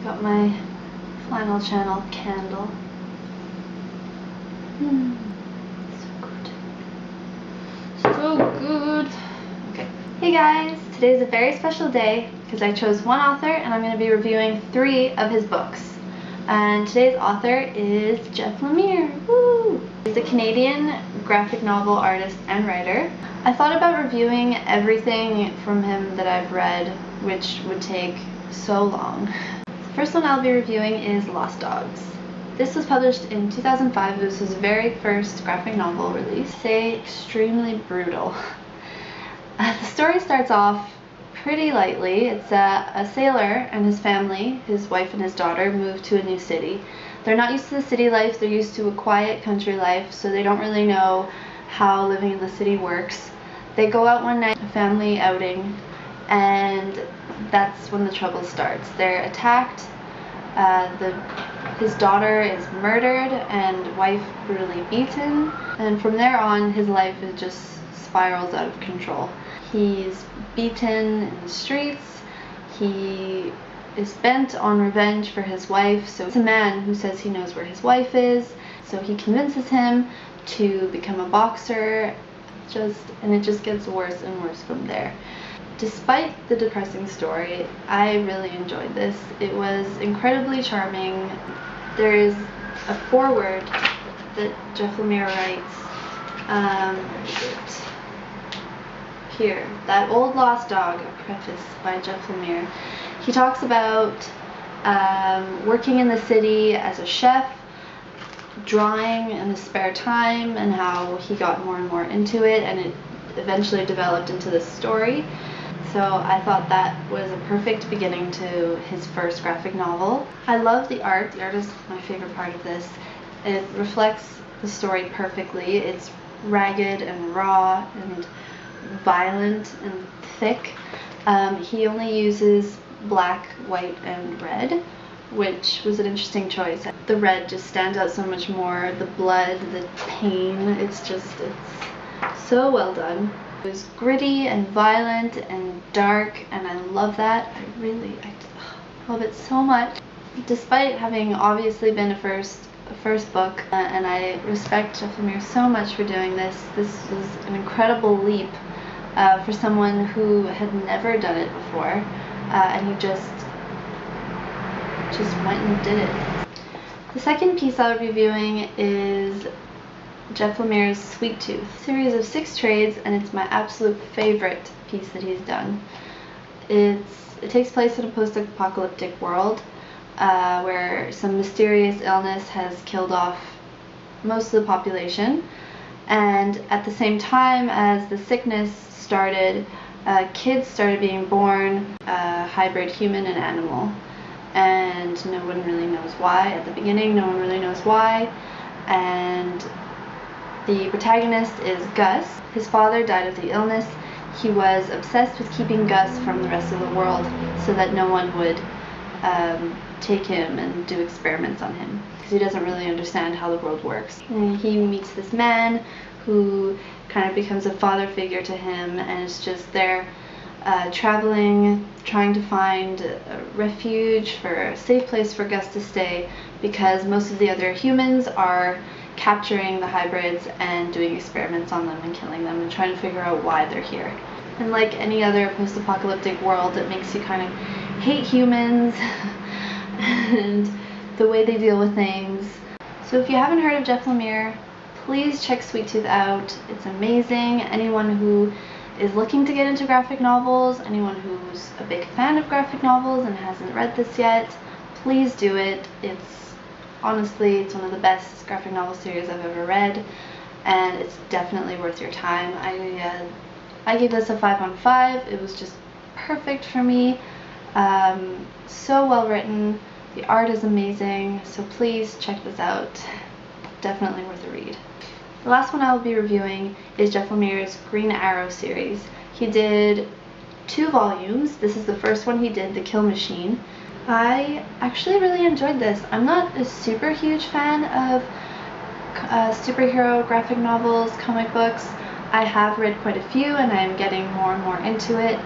Got my flannel channel candle. So good. So good. Okay. Hey guys, today's a very special day because I chose one author and I'm going to be reviewing 3 of his books. And today's author is Jeff Lemire. Woo! He's a Canadian graphic novel artist and writer. I thought about reviewing everything from him that I've read, which would take so long. The first one I'll be reviewing is Lost Dogs. This was published in 2005. This was his very first graphic novel release. Say extremely brutal. The story starts off pretty lightly. It's a sailor and his family, his wife and his daughter, move to a new city. They're not used to the city life, they're used to a quiet country life, so they don't really know how living in the city works. They go out one night, a family outing, and that's when the trouble starts. They're attacked, his daughter is murdered and wife brutally beaten, and from there on his life is just spirals out of control. He's beaten in the streets, he is bent on revenge for his wife, so it's a man who says he knows where his wife is, so he convinces him to become a boxer, and it just gets worse and worse from there. Despite the depressing story, I really enjoyed this. It was incredibly charming. There is a foreword that Jeff Lemire writes. Here, That Old Lost Dog, a preface by Jeff Lemire. He talks about working in the city as a chef, drawing in his spare time, and how he got more and more into it, and it eventually developed into this story. So I thought that was a perfect beginning to his first graphic novel. I love the art. The art is my favorite part of this. It reflects the story perfectly. It's ragged and raw and violent and thick. He only uses black, white, and red, which was an interesting choice. The red just stands out so much more. The blood, the pain, it's so well done. It was gritty and violent and dark, and I love that. I love it so much. Despite having obviously been a first book, and I respect Jeff Lemire so much for doing this. This was an incredible leap for someone who had never done it before, and he just went and did it. The second piece I'll be reviewing is Jeff Lemire's Sweet Tooth, series of 6 trades, and it's my absolute favorite piece that he's done. It takes place in a post-apocalyptic world where some mysterious illness has killed off most of the population, and at the same time as the sickness started, kids started being born, a hybrid human and animal, and no one really knows why. At the beginning, no one really knows why, and the protagonist is Gus. His father died of the illness. He was obsessed with keeping Gus from the rest of the world so that no one would take him and do experiments on him, because he doesn't really understand how the world works. And he meets this man who kind of becomes a father figure to him, and it's just they're traveling, trying to find a refuge, for a safe place for Gus to stay, because most of the other humans are capturing the hybrids and doing experiments on them and killing them and trying to figure out why they're here. And like any other post-apocalyptic world, it makes you kind of hate humans and the way they deal with things. So if you haven't heard of Jeff Lemire, please check Sweet Tooth out. It's amazing. Anyone who is looking to get into graphic novels, anyone who's a big fan of graphic novels and hasn't read this yet, please do it. Honestly, it's one of the best graphic novel series I've ever read, and it's definitely worth your time. I gave this a 5 on 5. It was just perfect for me. So well written. The art is amazing, so please check this out. Definitely worth a read. The last one I will be reviewing is Jeff Lemire's Green Arrow series. He did 2 volumes. This is the first one he did, The Kill Machine. I actually really enjoyed this. I'm not a super huge fan of superhero graphic novels, comic books. I have read quite a few and I'm getting more and more into it.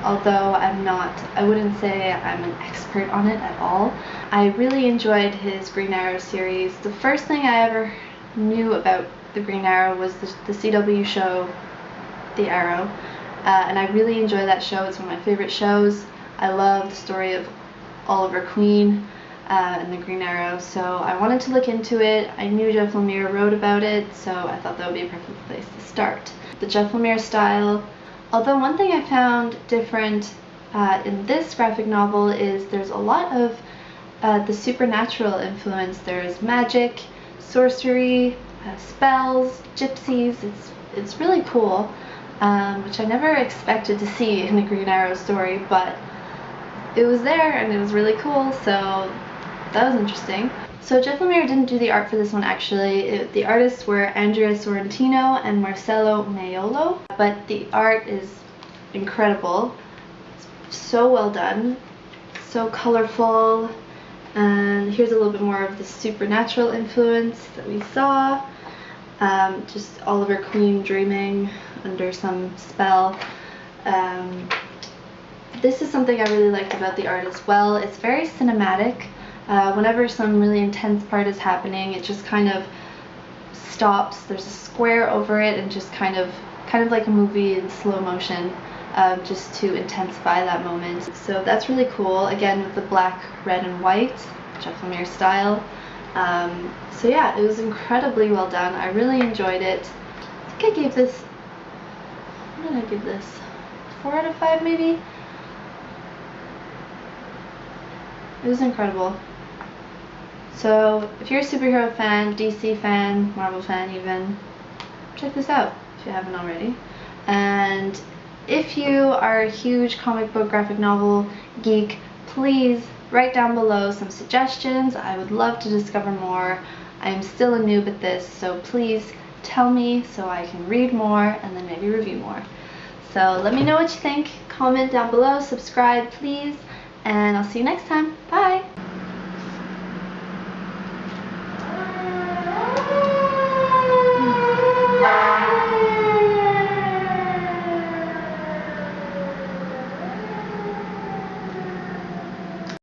although I wouldn't say I'm an expert on it at all. I really enjoyed his Green Arrow series. The first thing I ever knew about the Green Arrow was the CW show, The Arrow, and I really enjoy that show. It's one of my favorite shows. I love the story of Oliver Queen and the Green Arrow, so I wanted to look into it. I knew Jeff Lemire wrote about it, so I thought that would be a perfect place to start. The Jeff Lemire style, although one thing I found different in this graphic novel is there's a lot of the supernatural influence. There's magic, sorcery, spells, gypsies. It's really cool, which I never expected to see in a Green Arrow story, but it was there and it was really cool, so that was interesting. So Jeff Lemire didn't do the art for this one actually. The artists were Andrea Sorrentino and Marcelo Maiolo, but the art is incredible. It's so well done, so colorful, and here's a little bit more of the supernatural influence that we saw. Just Oliver Queen dreaming under some spell. This is something I really liked about the art as well. It's very cinematic. Whenever some really intense part is happening, it just kind of stops. There's a square over it and just kind of like a movie in slow motion, just to intensify that moment. So that's really cool. Again, with the black, red, and white, Jeff Lemire style. So yeah, it was incredibly well done. I really enjoyed it. I think I gave this, what did I give this? 4 out of 5 maybe? It was incredible. So if you're a superhero fan, DC fan, Marvel fan even, check this out if you haven't already. And if you are a huge comic book graphic novel geek, please write down below some suggestions. I would love to discover more. I am still a noob at this, so please tell me so I can read more and then maybe review more. So let me know what you think. Comment down below, subscribe please, and I'll see you next time. Bye!